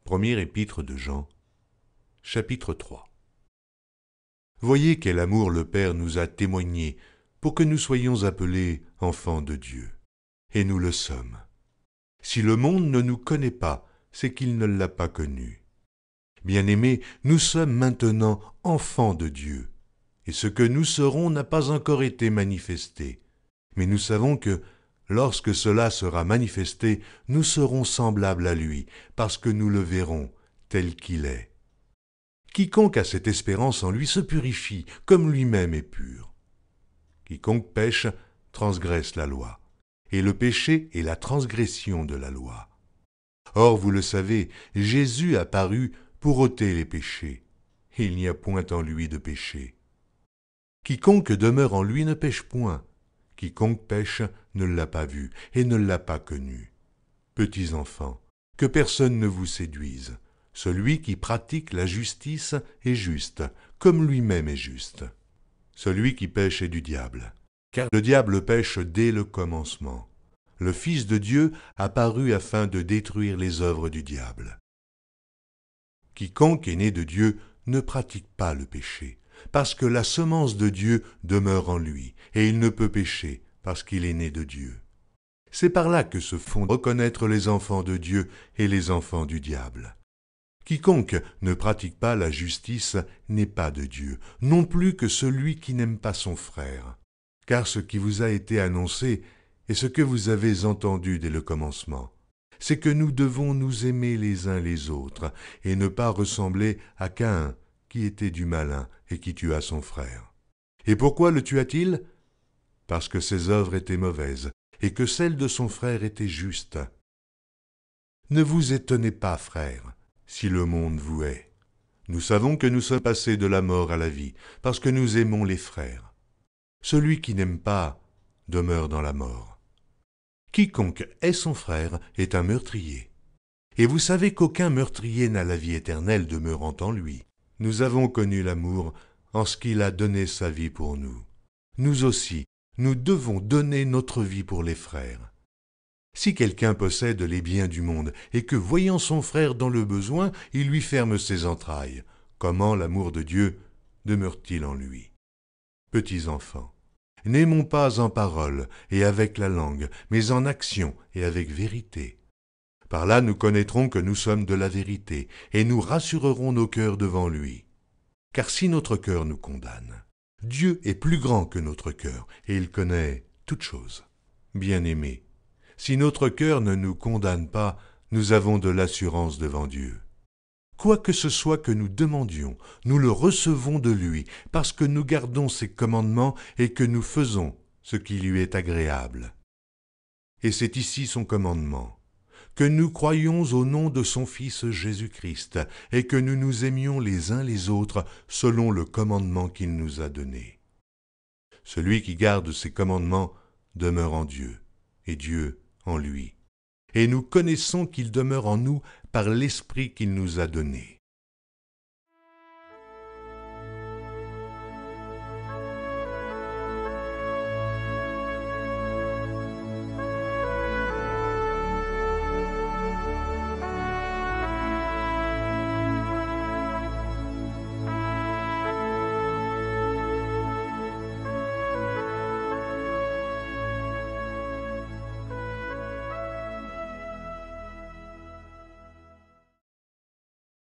Première épître de Jean, chapitre 3. Voyez quel amour le Père nous a témoigné pour que nous soyons appelés enfants de Dieu. Et nous le sommes. Si le monde ne nous connaît pas, c'est qu'il ne l'a pas connu. Bien-aimés, nous sommes maintenant enfants de Dieu, et ce que nous serons n'a pas encore été manifesté. Mais nous savons que, lorsque cela sera manifesté, nous serons semblables à lui, parce que nous le verrons tel qu'il est. Quiconque a cette espérance en lui se purifie, comme lui-même est pur. Quiconque pêche transgresse la loi, et le péché est la transgression de la loi. Or, vous le savez, Jésus a paru pour ôter les péchés. Il n'y a point en lui de péché. Quiconque demeure en lui ne pêche point. Quiconque pêche ne l'a pas vu et ne l'a pas connu. Petits enfants, que personne ne vous séduise. Celui qui pratique la justice est juste, comme lui-même est juste. Celui qui pêche est du diable, car le diable pêche dès le commencement. Le Fils de Dieu apparut afin de détruire les œuvres du diable. Quiconque est né de Dieu ne pratique pas le péché, parce que la semence de Dieu demeure en lui, et il ne peut pécher, parce qu'il est né de Dieu. C'est par là que se font reconnaître les enfants de Dieu et les enfants du diable. Quiconque ne pratique pas la justice n'est pas de Dieu, non plus que celui qui n'aime pas son frère. Car ce qui vous a été annoncé et ce que vous avez entendu dès le commencement, c'est que nous devons nous aimer les uns les autres et ne pas ressembler à Caïn, qui était du malin et qui tua son frère. Et pourquoi le tua-t-il ? Parce que ses œuvres étaient mauvaises et que celles de son frère étaient justes. Ne vous étonnez pas, frères, si le monde vous hait. Nous savons que nous sommes passés de la mort à la vie, parce que nous aimons les frères. Celui qui n'aime pas demeure dans la mort. Quiconque hait son frère est un meurtrier. Et vous savez qu'aucun meurtrier n'a la vie éternelle demeurant en lui. Nous avons connu l'amour en ce qu'il a donné sa vie pour nous. Nous aussi, nous devons donner notre vie pour les frères. Si quelqu'un possède les biens du monde et que, voyant son frère dans le besoin, il lui ferme ses entrailles, comment l'amour de Dieu demeure-t-il en lui ? Petits enfants, n'aimons pas en parole et avec la langue, mais en action et avec vérité. Par là nous connaîtrons que nous sommes de la vérité, et nous rassurerons nos cœurs devant lui. Car si notre cœur nous condamne, Dieu est plus grand que notre cœur, et il connaît toutes choses. Bien-aimés, si notre cœur ne nous condamne pas, nous avons de l'assurance devant Dieu. Quoi que ce soit que nous demandions, nous le recevons de lui, parce que nous gardons ses commandements et que nous faisons ce qui lui est agréable. Et c'est ici son commandement, que nous croyions au nom de son Fils Jésus-Christ, et que nous nous aimions les uns les autres selon le commandement qu'il nous a donné. Celui qui garde ses commandements demeure en Dieu, et Dieu en lui. Et nous connaissons qu'il demeure en nous par l'Esprit qu'il nous a donné.